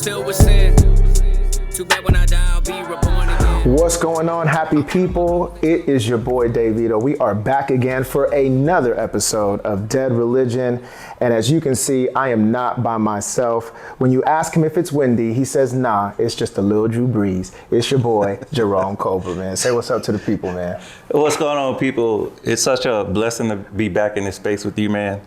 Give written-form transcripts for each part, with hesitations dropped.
filled with sin. Too bad when I die, I'll be reborn again. What's going on, happy people? It is your boy Davito. We are back again for another episode of Dead Religion. And as you can see, I am not by myself. When you ask him if it's windy, he says, nah, it's just a little Drew breeze. It's your boy, Jerome Cobra, man. Say what's up to the people, man. What's going on, people? It's such a blessing to be back in this space with you, man.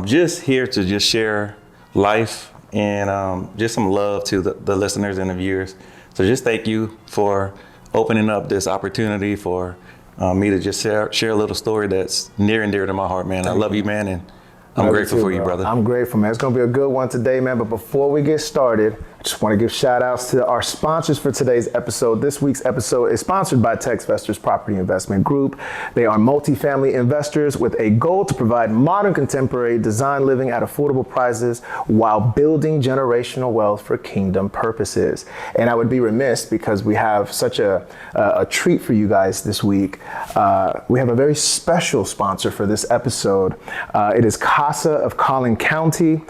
Just here to just share life and just some love to the listeners and the viewers. So just thank you for opening up this opportunity for me to just share a little story that's near and dear to my heart, man. I love you, man, and I'm grateful for you, brother. I'm grateful, man. It's going to be a good one today, man. But before we get started, I just want to give shout outs to our sponsors for today's episode. This week's episode is sponsored by Texvestors Property Investment Group. They are multifamily investors with a goal to provide modern contemporary design living at affordable prices while building generational wealth for kingdom purposes. And I would be remiss because we have such a treat for you guys this week. We have a very special sponsor for this episode. It is Casa of Collin County.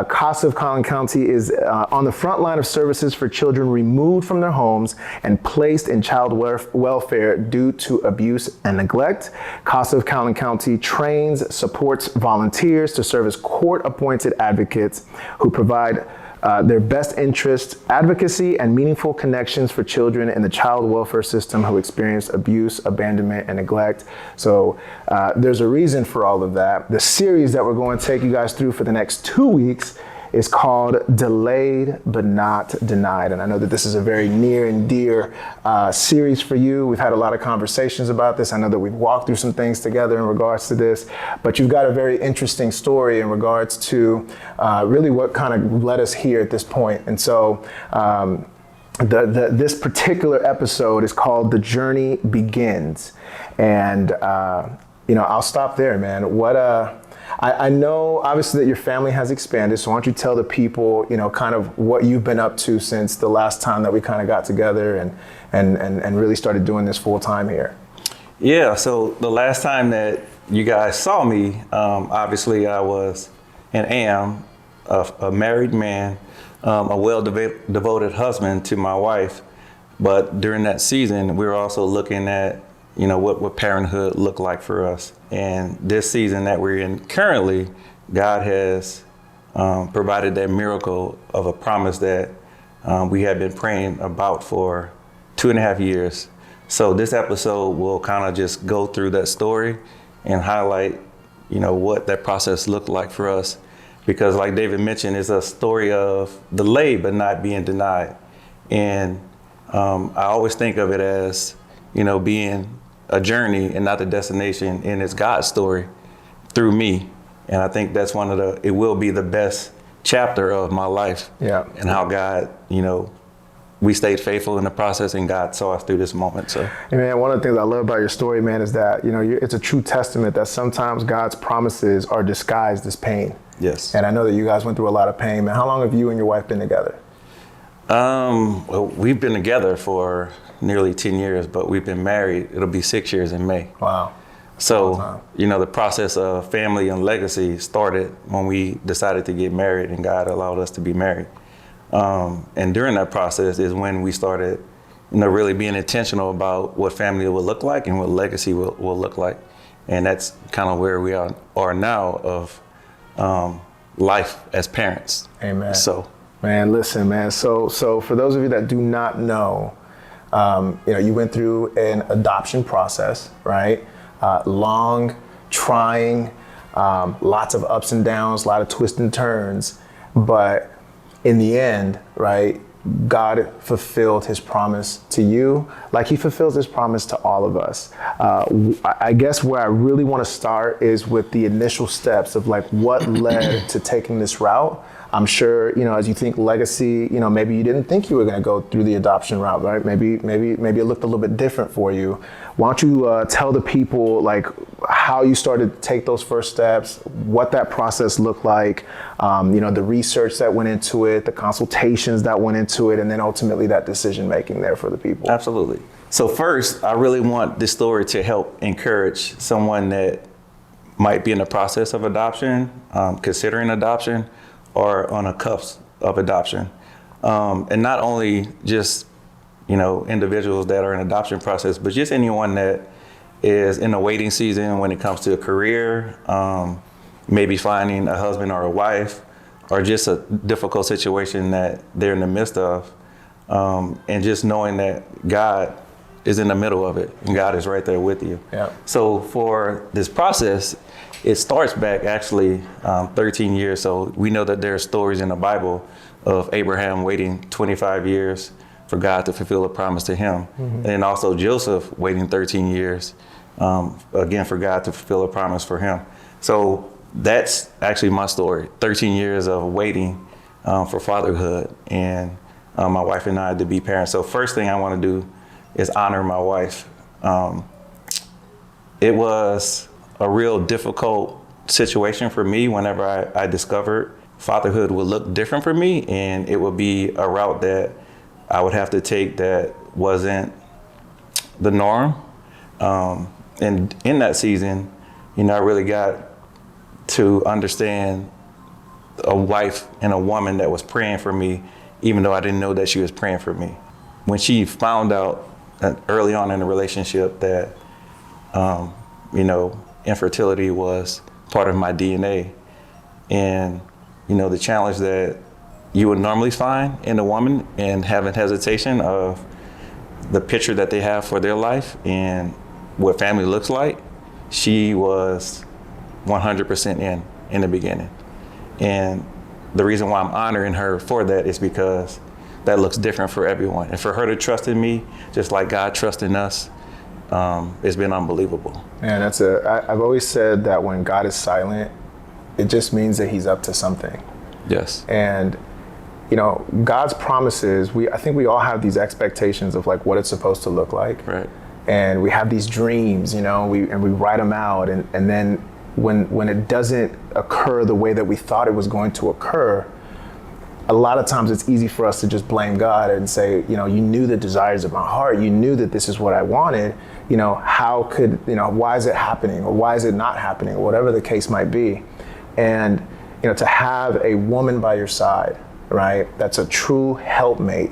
Casa of Collin County is on the front line of services for children removed from their homes and placed in child welfare due to abuse and neglect. Casa of Collin County trains, supports volunteers to serve as court-appointed advocates who provide their best interest advocacy and meaningful connections for children in the child welfare system who experience abuse, abandonment, and neglect. So there's a reason for all of that. The series that we're going to take you guys through for the next 2 weeks is called Delayed But Not Denied. And I know that this is a very near and dear series for you. We've had a lot of conversations about this. I know that we've walked through some things together in regards to this, but you've got a very interesting story in regards to really what kind of led us here at this point. And so this particular episode is called The Journey Begins. And, I'll stop there, man. I know obviously that your family has expanded, so why don't you tell the people, kind of what you've been up to since the last time that we kind of got together and really started doing this full time here. Yeah, so the last time that you guys saw me, obviously I was and am a married man, a well-devoted husband to my wife. But during that season, we were also looking at what parenthood looked like for us. And this season that we're in currently, God has provided that miracle of a promise that we have been praying about for 2.5 years. So this episode will kind of just go through that story and highlight, what that process looked like for us. Because like David mentioned, it's a story of delay but not being denied. And I always think of it as, being a journey and not the destination, and it's God's story through me. And I think that's it will be the best chapter of my life. Yeah. And how God, we stayed faithful in the process and God saw us through this moment. So, hey man, one of the things I love about your story, man, is that, it's a true testament that sometimes God's promises are disguised as pain. Yes. And I know that you guys went through a lot of pain, man. How long have you and your wife been together? Well, we've been together for nearly 10 years, but we've been married. It'll be 6 years in May. Wow. So, the process of family and legacy started when we decided to get married and God allowed us to be married. And during that process is when we started, really being intentional about what family will look like and what legacy will look like. And that's kind of where we are now of life as parents. Amen. So, man, listen, man. So for those of you that do not know, you went through an adoption process, right? Long, trying, lots of ups and downs, a lot of twists and turns. But in the end, right, God fulfilled his promise to you like he fulfills his promise to all of us. I guess where I really want to start is with the initial steps of like what led to taking this route. I'm sure, as you think legacy, maybe you didn't think you were going to go through the adoption route, right? Maybe it looked a little bit different for you. Why don't you tell the people like how you started to take those first steps, what that process looked like, the research that went into it, the consultations that went into it, and then ultimately that decision making there for the people. Absolutely. So first, I really want this story to help encourage someone that might be in the process of adoption, considering adoption, or on a cusp of adoption. And not only just, individuals that are in adoption process, but just anyone that is in a waiting season when it comes to a career, maybe finding a husband or a wife, or just a difficult situation that they're in the midst of. And just knowing that God is in the middle of it and God is right there with you. Yeah. So for this process, it starts back actually 13 years. So we know that there are stories in the Bible of Abraham waiting 25 years for God to fulfill a promise to him. Mm-hmm. And also Joseph waiting 13 years, again, for God to fulfill a promise for him. So that's actually my story, 13 years of waiting for fatherhood and my wife and I to be parents. So first thing I want to do is honor my wife. It was a real difficult situation for me whenever I discovered fatherhood would look different for me, and it would be a route that I would have to take that wasn't the norm. And in that season, I really got to understand a wife and a woman that was praying for me, even though I didn't know that she was praying for me. When she found out early on in the relationship that, infertility was part of my DNA, and, the challenge that you would normally find in a woman and having hesitation of the picture that they have for their life and what family looks like, she was 100% in the beginning. And the reason why I'm honoring her for that is because that looks different for everyone. And for her to trust in me, just like God trusting us, it's been unbelievable. Man, I've always said that when God is silent, it just means that he's up to something. Yes. And, God's promises, I think we all have these expectations of like what it's supposed to look like. Right. And we have these dreams, we write them out. And then when it doesn't occur the way that we thought it was going to occur, a lot of times it's easy for us to just blame God and say, you knew the desires of my heart. You knew that this is what I wanted. How could, why is it happening, or why is it not happening, or whatever the case might be. And, to have a woman by your side, right, that's a true helpmate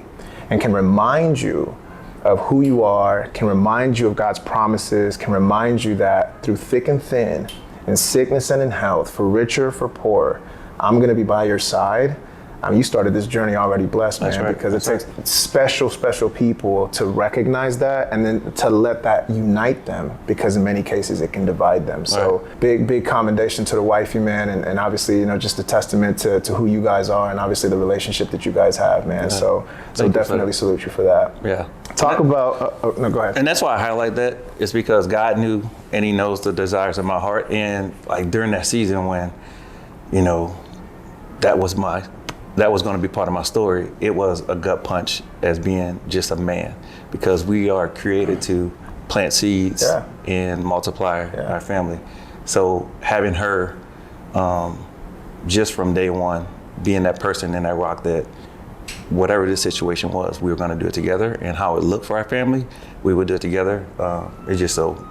and can remind you of who you are, can remind you of God's promises, can remind you that through thick and thin, in sickness and in health, for richer, for poorer, I'm going to be by your side. You started this journey already blessed, man. That's right. Because it takes special, special people to recognize that and then to let that unite them, because in many cases it can divide them. So big commendation to the wifey, man. And obviously, just a testament to who you guys are and obviously the relationship that you guys have, man. Yeah. So definitely salute you for that. Yeah. Talk about, no, go ahead. And that's why I highlight that. It's because God knew and he knows the desires of my heart. And like during that season when, that was going to be part of my story, it was a gut punch as being just a man, because we are created to plant seeds and multiply our family. So having her, just from day one, being that person in that rock that whatever the situation was, we were going to do it together, and how it looked for our family, we would do it together. It's just so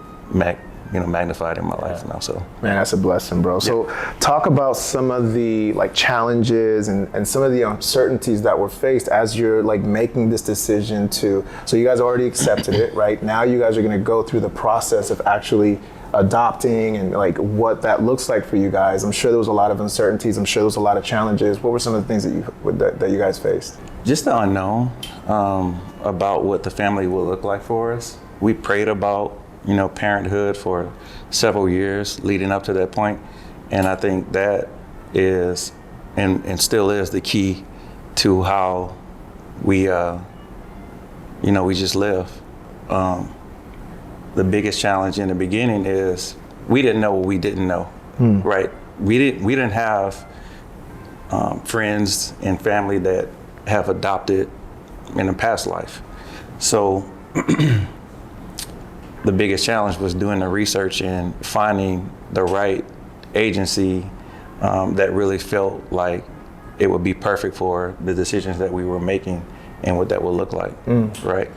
magnified in my life now. So man, that's a blessing, bro. So talk about some of the challenges and some of the uncertainties that were faced as you're making this decision so you guys already accepted it, right? Now you guys are going to go through the process of actually adopting and what that looks like for you guys. I'm sure there was a lot of uncertainties. I'm sure there was a lot of challenges. What were some of the things that you guys faced? Just the unknown about what the family will look like for us. We prayed about parenthood for several years leading up to that point. And I think that is, and still is, the key to how we, we just live. The biggest challenge in the beginning is we didn't know what we didn't know, right? We didn't have friends and family that have adopted in a past life. So the biggest challenge was doing the research and finding the right agency that really felt like it would be perfect for the decisions that we were making and what that would look like, right?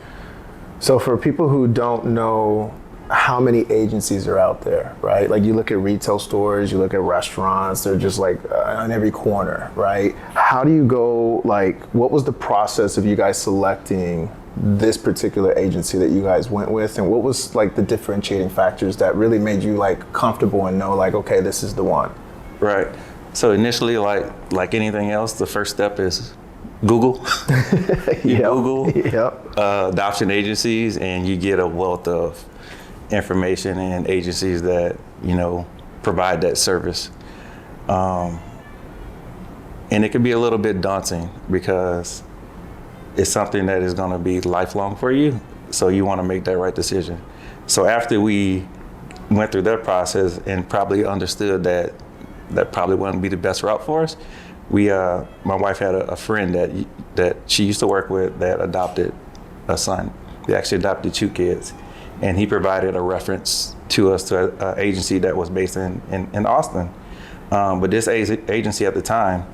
So for people who don't know how many agencies are out there, right? Like you look at retail stores, you look at restaurants, they're just like on every corner, right? How do you go, like, what was the process of you guys selecting this particular agency that you guys went with, and what was like the differentiating factors that really made you like comfortable and know like, okay, this is the one? Right. So initially, like anything else, the first step is Google. You Google adoption agencies, and you get a wealth of information and agencies that, you know, provide that service. And it can be a little bit daunting because it's something that is going to be lifelong for you. So you want to make that right decision. So after we went through that process and probably understood that probably wouldn't be the best route for us, my wife had a friend that she used to work with that adopted a son. They actually adopted 2 kids, and he provided a reference to us to an agency that was based in Austin. But this agency at the time,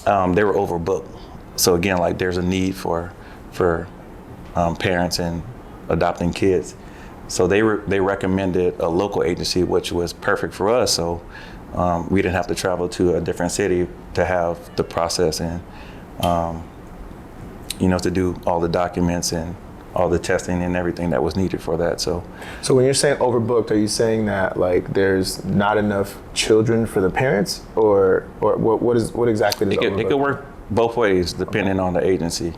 they were overbooked. So again, like there's a need for parents and adopting kids. So they recommended a local agency, which was perfect for us. So we didn't have to travel to a different city to have the process and, you know, to do all the documents and all the testing and everything that was needed for that. So when you're saying overbooked, are you saying that like there's not enough children for the parents, or what exactly does overbooked? It could work both ways depending on the agency.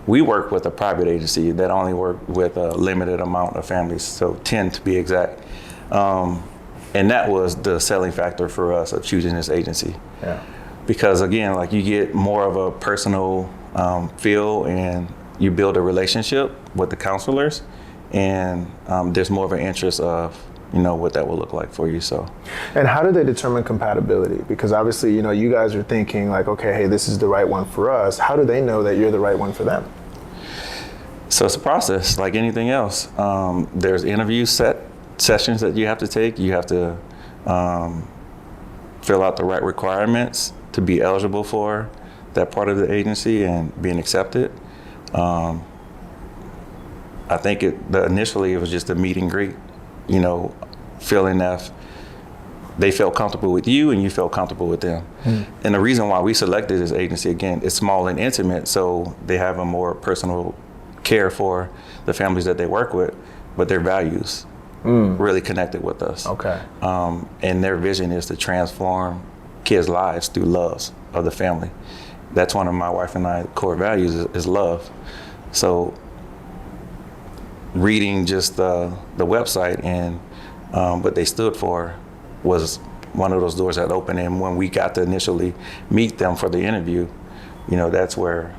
We work with a private agency that only work with a limited amount of families, so 10 to be exact. And that was the selling factor for us of choosing this agency. Yeah. Because again, like you get more of a personal feel, and you build a relationship with the counselors, and there's more of an interest of, you know, what that will look like for you. So. And how do they determine compatibility? Because obviously, you know, you guys are thinking like, okay, hey, this is the right one for us. How do they know that you're the right one for them? So it's a process like anything else. There's interview sessions that you have to take. You have to fill out the right requirements to be eligible for that part of the agency and being accepted. I think initially it was just a meet and greet, you know, feeling that they felt comfortable with you and you felt comfortable with them. And the reason why we selected this agency, again, it's small and intimate, so they have a more personal care for the families that they work with, but their values really connected with us. Okay. And their vision is to transform kids' lives through love of the family. That's one of my wife and I core values is love. So reading just the website and what they stood for was one of those doors that opened. And when we got to initially meet them for the interview, you know, that's where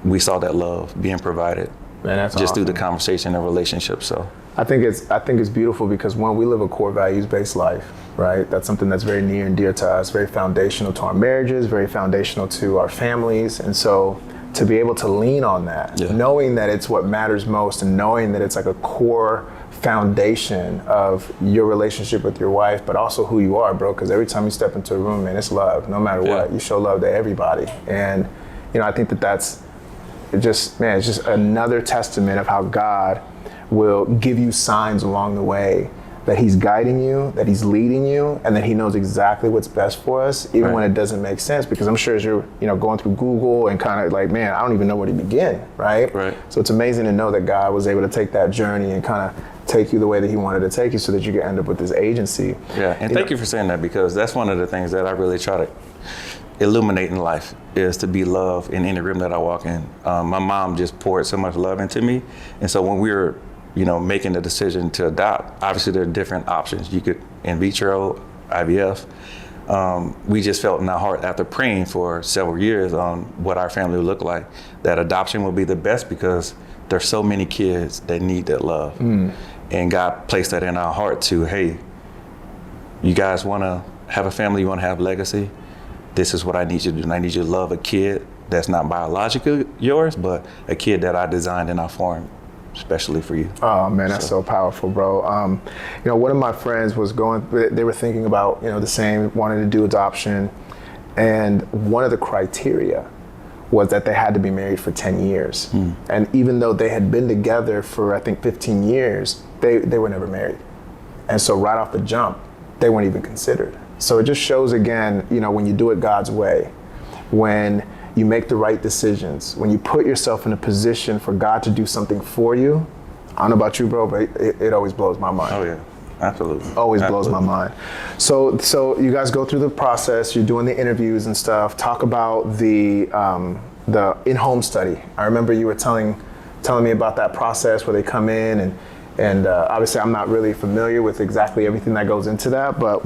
we saw that love being provided. Man, that's just awesome. Through the conversation and relationship. So I think it's beautiful because one, we live a core values-based life, right? That's something that's very near and dear to us, very foundational to our marriages, very foundational to our families. And so to be able to lean on that, knowing that it's what matters most, and knowing that it's like a core foundation of your relationship with your wife, but also who you are, bro. Because every time you step into a room, man, it's love. No matter what, you show love to everybody. And you know, I think that's just another testament of how God will give you signs along the way that he's guiding you, that he's leading you, and that he knows exactly what's best for us, even when it doesn't make sense. Because I'm sure as you're, you know, going through Google and kind of like, man, I don't even know where to begin, right? So it's amazing to know that God was able to take that journey and kind of take you the way that he wanted to take you so that you could end up with this agency. Yeah, and thank you for saying that, because that's one of the things that I really try to illuminate in life, is to be loved in any room that I walk in. My mom just poured so much love into me. And so when we were, you know, making the decision to adopt, obviously there are different options. You could in vitro, IVF. We just felt in our heart, after praying for several years on what our family would look like, that adoption would be the best, because there's so many kids that need that love. And God placed that in our heart to, hey, you guys want to have a family, you want to have legacy, this is what I need you to do. And I need you to love a kid that's not biologically yours, but a kid that I designed and I formed especially for you. Oh man, that's so powerful, bro. You know, one of my friends was they were thinking about, you know, the same, wanting to do adoption. And one of the criteria was that they had to be married for 10 years. And even though they had been together for, I think, 15 years, they were never married. And so right off the jump, they weren't even considered. So it just shows again, you know, when you do it God's way, when you make the right decisions, when you put yourself in a position for God to do something for you. I don't know about you, bro, but it always blows my mind. Oh yeah, absolutely. Always blows my mind. So you guys go through the process, you're doing the interviews and stuff. Talk about the in-home study. I remember you were telling me about that process where they come in and obviously I'm not really familiar with exactly everything that goes into that, but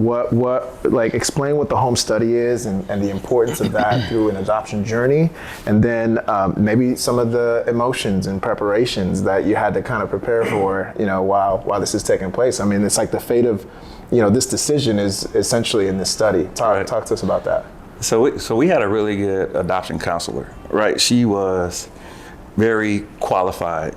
explain what the home study is and the importance of that through an adoption journey, and then maybe some of the emotions and preparations that you had to kind of prepare for, you know, while this is taking place. I mean, it's like the fate of, you know, this decision is essentially in this study. Talk to us about that. So we had a really good adoption counselor, right? She was very qualified.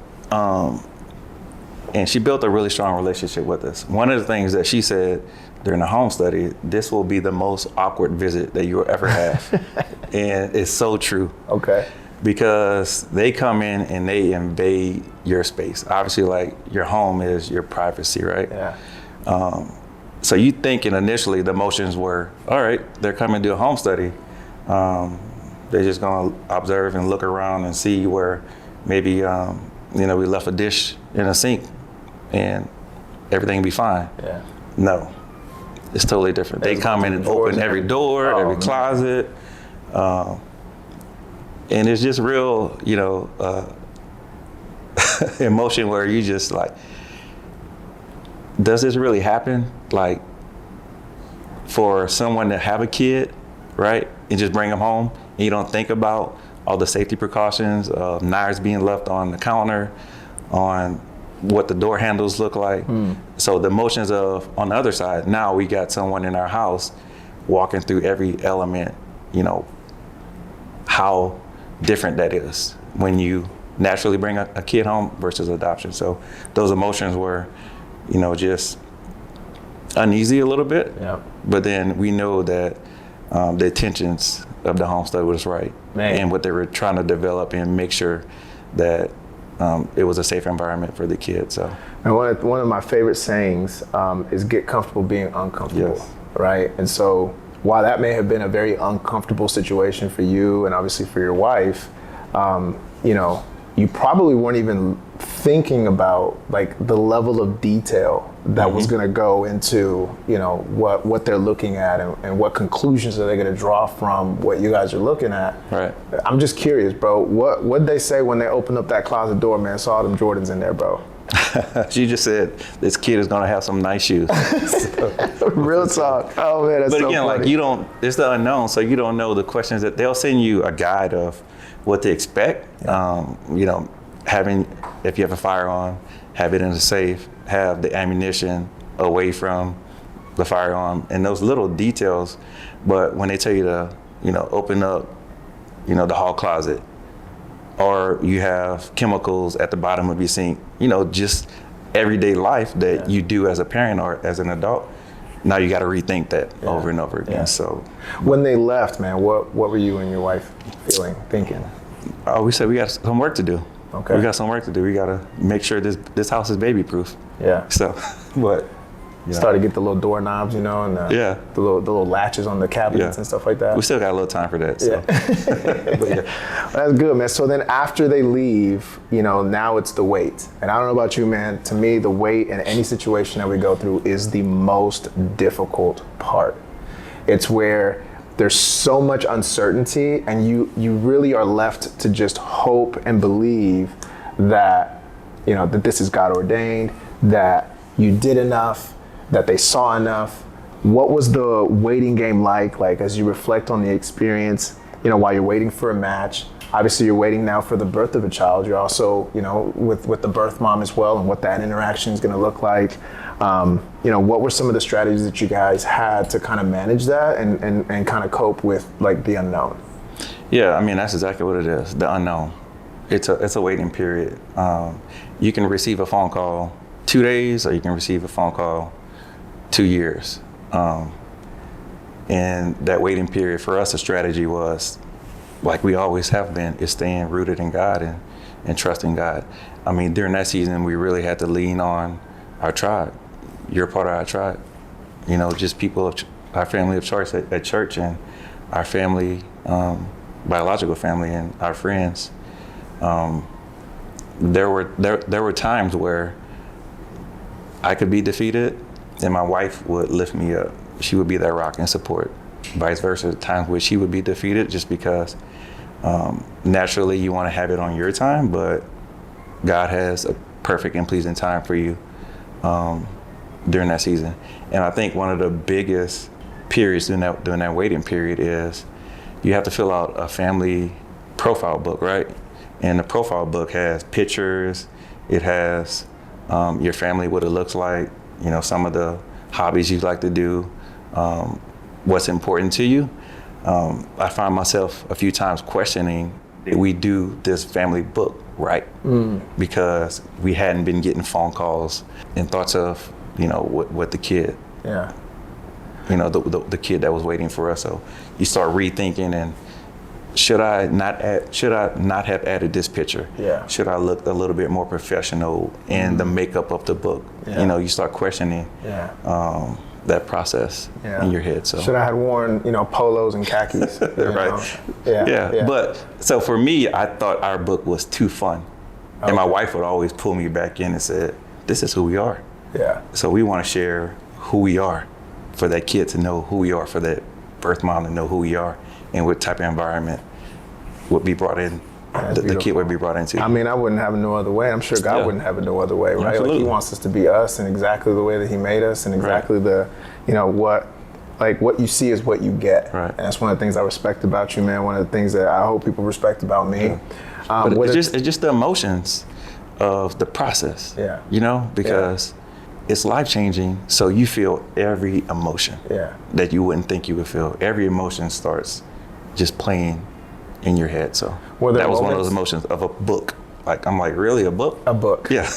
And she built a really strong relationship with us. One of the things that she said during the home study, this will be the most awkward visit that you will ever have. And it's so true. Okay. Because they come in and they invade your space. Obviously, like, your home is your privacy, right? Yeah. So you thinking initially the emotions were, all right, they're coming to do a home study. They're just gonna observe and look around and see where maybe, you know, we left a dish in a sink and everything be fine. Yeah. No, it's totally different. They come in and open every door, every closet. And it's just real, you know, emotion where you just like, does this really happen? Like, for someone to have a kid, right, and just bring them home, and you don't think about all the safety precautions of knives being left on the counter, on what the door handles look like. So the emotions of, on the other side, now we got someone in our house walking through every element, you know, how different that is when you naturally bring a kid home versus adoption. So those emotions were, you know, just uneasy a little bit. Yeah. But then we know that the intentions of the home study was right. Man. And what they were trying to develop and make sure that it was a safe environment for the kids. So, and one of my favorite sayings is get comfortable being uncomfortable. Yes. Right? And so while that may have been a very uncomfortable situation for you and obviously for your wife, you know, you probably weren't even thinking about like the level of detail that was going to go into, you know, what they're looking at and what conclusions are they going to draw from what you guys are looking at. Right. I'm just curious, bro. What'd they say when they opened up that closet door, man? Saw them Jordans in there, bro. She just said this kid is going to have some nice shoes. Real talk. Oh man, that's so funny. But again, like, you don't, it's the unknown, so you don't know the questions that they'll send you a guide of what to expect. Yeah. You know, if you have a firearm, have it in a safe, have the ammunition away from the firearm, and those little details. But when they tell you to, you know, open up, you know, the hall closet, or you have chemicals at the bottom of your sink, you know, just everyday life that you do as a parent or as an adult. Now you got to rethink that over and over again. Yeah. So when they left, man, what were you and your wife thinking? Oh, we said we got some work to do. Okay. We got some work to do. We got to make sure this house is baby proof. Yeah. So, but started to get the little doorknobs, you know, and the little latches on the cabinets and stuff like that. We still got a little time for that. So. Yeah. But well, that's good, man. So then after they leave, you know, now it's the wait. And I don't know about you, man. To me, the wait in any situation that we go through is the most difficult part. It's where there's so much uncertainty, and you really are left to just hope and believe that, you know, that this is God ordained, that you did enough, that they saw enough. What was the waiting game like as you reflect on the experience, you know, while you're waiting for a match? Obviously, you're waiting now for the birth of a child. You're also, you know, with the birth mom as well, and what that interaction is going to look like. You know, what were some of the strategies that you guys had to kind of manage that and kind of cope with like the unknown? Yeah, I mean, that's exactly what it is, the unknown. It's a waiting period. You can receive a phone call 2 days, or you can receive a phone call 2 years. And that waiting period for us, the strategy was like we always have been, is staying rooted in God and trusting God. I mean, during that season, we really had to lean on our tribe. You're part of our tribe. You know, just people of our family of choice at church, and our family, biological family, and our friends. There were times where I could be defeated, and my wife would lift me up. She would be that rock and support. Vice versa, times where she would be defeated, just because naturally you want to have it on your time, but God has a perfect and pleasing time for you during that season. And I think one of the biggest periods during that waiting period is you have to fill out a family profile book, right? And the profile book has pictures. It has your family, what it looks like, you know, some of the hobbies you like to do, what's important to you. I find myself a few times questioning, did we do this family book right? Because we hadn't been getting phone calls and thoughts of, you know, what the kid, you know, the kid that was waiting for us. So you start rethinking, and should I not have added this picture? Yeah. Should I look a little bit more professional in the makeup of the book? Yeah. You know, you start questioning that process in your head. So should I have worn, you know, polos and khakis? Right. Yeah. But so for me, I thought our book was too fun. And my wife would always pull me back in and said, this is who we are. Yeah. So we want to share who we are, for that kid to know who we are, for that birth mom to know who we are, and what type of environment would be brought in, the kid would be brought into. I mean, I wouldn't have it no other way. I'm sure God wouldn't have it no other way, right? Absolutely. Like, he wants us to be us in exactly the way that he made us, and exactly the, you know, what you see is what you get. Right. And that's one of the things I respect about you, man. One of the things that I hope people respect about me. Yeah. But it's just the emotions of the process. Yeah. You know, because it's life-changing, so you feel every emotion that you wouldn't think you would feel. Every emotion starts just playing in your head. So that was one of those emotions of a book. Like, I'm like, really, a book? A book. Yeah.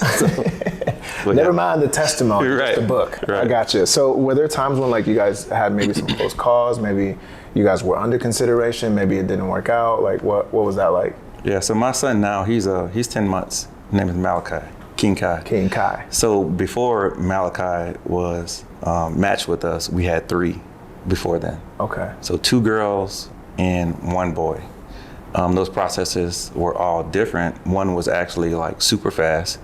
Never mind the testimony, right. just the book. Right. I gotcha. So were there times when, like, you guys had maybe some close calls, maybe you guys were under consideration, maybe it didn't work out? Like, what was that like? Yeah, so my son now, he's 10 months. His name is Malachi. King Kai. So before Malachi was matched with us, we had 3 before then. Okay. So 2 girls and 1 boy. Those processes were all different. One was actually like super fast,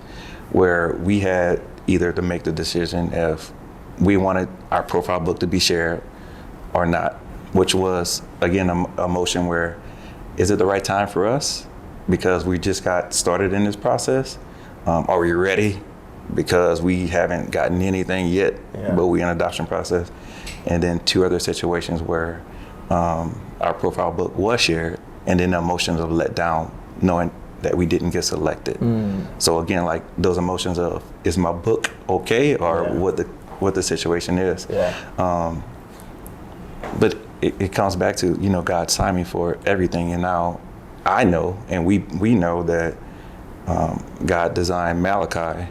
where we had either to make the decision if we wanted our profile book to be shared or not, which was, again, a motion where, is it the right time for us? Because we just got started in this process. Are we ready? Because we haven't gotten anything yet, but we're in adoption process. And then 2 other situations where our profile book was shared, and then the emotions of let down, knowing that we didn't get selected. So again, like those emotions of, is my book okay, or what the situation is. But it comes back to, you know, God's timing for everything. And now I know, and we know that God designed Malachi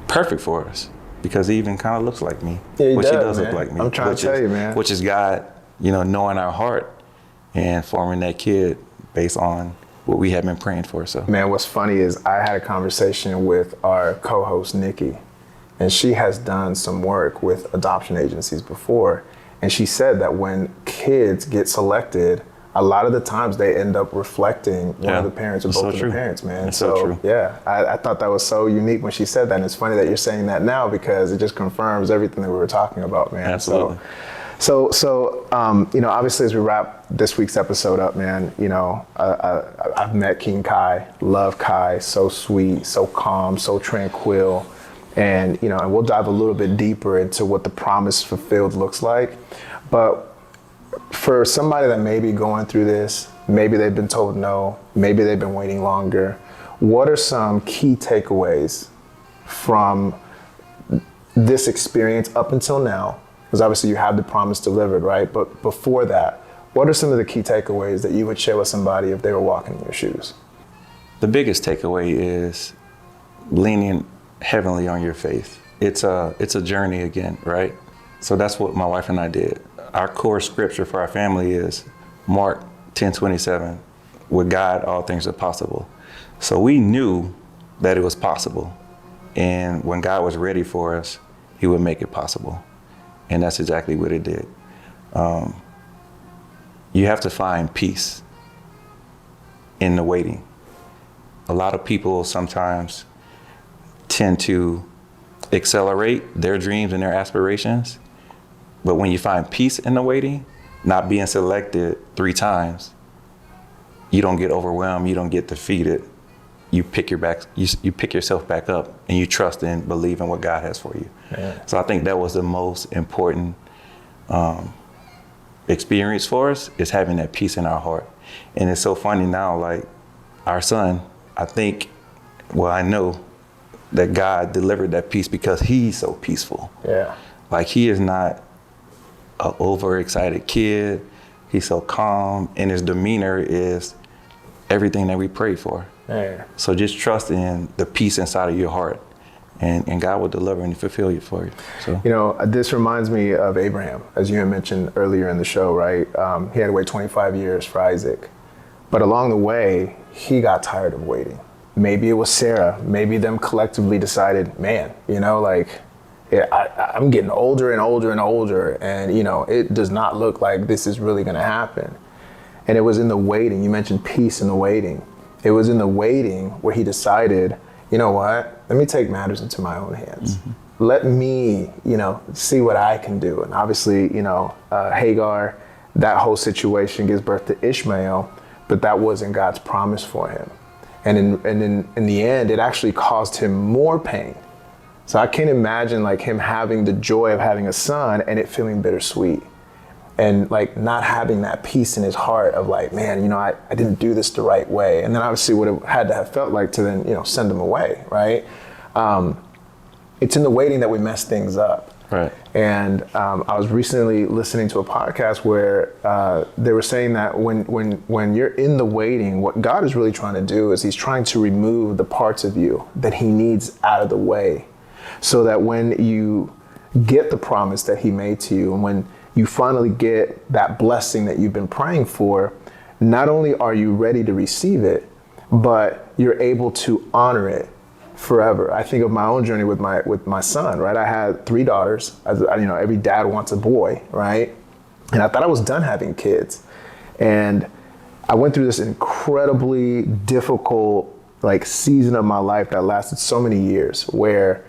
perfect for us, because he even kind of looks like me, which he does look like me. I'm trying to tell you, man. Which is God, you know, knowing our heart and forming that kid based on what we have been praying for. So, man, what's funny is I had a conversation with our co-host Nikki, and she has done some work with adoption agencies before, and she said that when kids get selected, a lot of the times they end up reflecting one of the parents or both of the parents, man. It's so true. Yeah, I thought that was so unique when she said that, and it's funny that you're saying that now, because it just confirms everything that we were talking about, man. Absolutely. So, you know, obviously as we wrap this week's episode up, man, you know, I've met King Kai, love Kai, so sweet, so calm, so tranquil. And, you know, and we'll dive a little bit deeper into what the promise fulfilled looks like. But for somebody that may be going through this, maybe they've been told no, maybe they've been waiting longer, what are some key takeaways from this experience up until now? Because obviously you have the promise delivered, right? But before that, what are some of the key takeaways that you would share with somebody if they were walking in your shoes? The biggest takeaway is leaning heavily on your faith. It's a journey again, right? So that's what my wife and I did. Our core scripture for our family is Mark 10:27, with God, all things are possible. So we knew that it was possible. And when God was ready for us, he would make it possible. And that's exactly what it did. You have to find peace in the waiting. A lot of people sometimes tend to accelerate their dreams and their aspirations. But when you find peace in the waiting, not being selected 3 times, you don't get overwhelmed, you don't get defeated. You pick yourself back up, and you trust and believe in what God has for you. Yeah. So I think that was the most important experience for us, is having that peace in our heart. And it's so funny now, like our son, I know that God delivered that peace because he's so peaceful. Yeah. Like, he is not an overexcited kid. He's so calm, and his demeanor is everything that we pray for. Yeah. So just trust in the peace inside of your heart, and God will deliver and fulfill it for you. So, You know, this reminds me of Abraham, as you had mentioned earlier in the show, right? He had to wait 25 years for Isaac. But along the way, he got tired of waiting. Maybe it was Sarah. Maybe them collectively decided, man, I'm getting older and older and older. And, it does not look like this is really going to happen. And it was in the waiting. You mentioned peace in the waiting. It was in the waiting where he decided, you know what, let me take matters into my own hands. Mm-hmm. Let me, see what I can do. And obviously, Hagar, that whole situation gives birth to Ishmael, but that wasn't God's promise for him. And in the end, it actually caused him more pain. So I can't imagine like him having the joy of having a son and it feeling bittersweet. And like not having that peace in his heart of like, man, I didn't do this the right way. And then obviously what it had to have felt like to then, send him away, right? It's in the waiting that we mess things up. right. And I was recently listening to a podcast where they were saying that when you're in the waiting, what God is really trying to do is he's trying to remove the parts of you that he needs out of the way, so that when you get the promise that he made to you, and when you finally get that blessing that you've been praying for, not only are you ready to receive it, but you're able to honor it forever. I think of my own journey with my son, right? I had 3 daughters. Every dad wants a boy, right? And I thought I was done having kids. And I went through this incredibly difficult season of my life that lasted so many years, where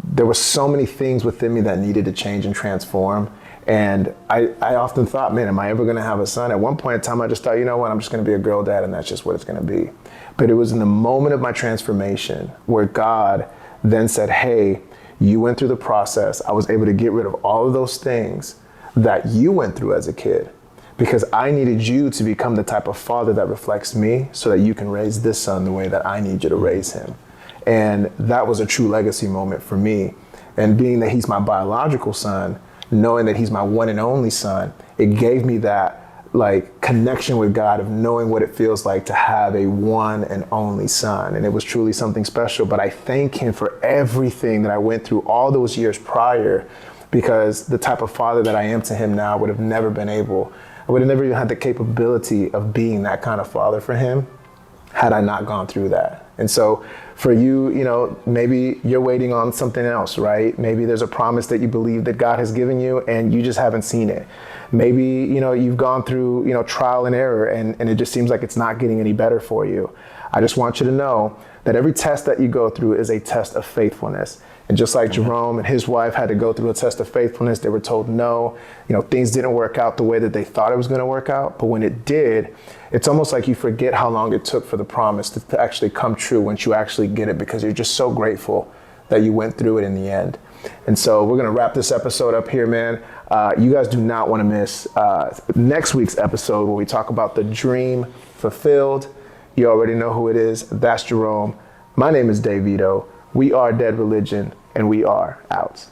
there were so many things within me that needed to change and transform. And I often thought, man, am I ever going to have a son? At one point in time, I just thought, you know what, I'm just going to be a girl dad, and that's just what it's going to be. But it was in the moment of my transformation where God then said, hey, you went through the process. I was able to get rid of all of those things that you went through as a kid, because I needed you to become the type of father that reflects me, so that you can raise this son the way that I need you to raise him. And that was a true legacy moment for me. And being that he's my biological son, knowing that he's my one and only son, it gave me that connection with God of knowing what it feels like to have a one and only son. And it was truly something special. But I thank him for everything that I went through all those years prior, because the type of father that I am to him now I would have never even had the capability of being that kind of father for him had I not gone through that. And so for you, maybe you're waiting on something else, right? Maybe there's a promise that you believe that God has given you and you just haven't seen it. Maybe, you've gone through, trial and error and it just seems like it's not getting any better for you. I just want you to know that every test that you go through is a test of faithfulness. And just like Jerome and his wife had to go through a test of faithfulness, they were told no, things didn't work out the way that they thought it was going to work out. But when it did, it's almost like you forget how long it took for the promise to actually come true once you actually get it, because you're just so grateful that you went through it in the end. And so we're going to wrap this episode up here, man. You guys do not want to miss next week's episode where we talk about the dream fulfilled. You already know who it is. That's Jerome. My name is Davito. We are Dead Religion, and we are out.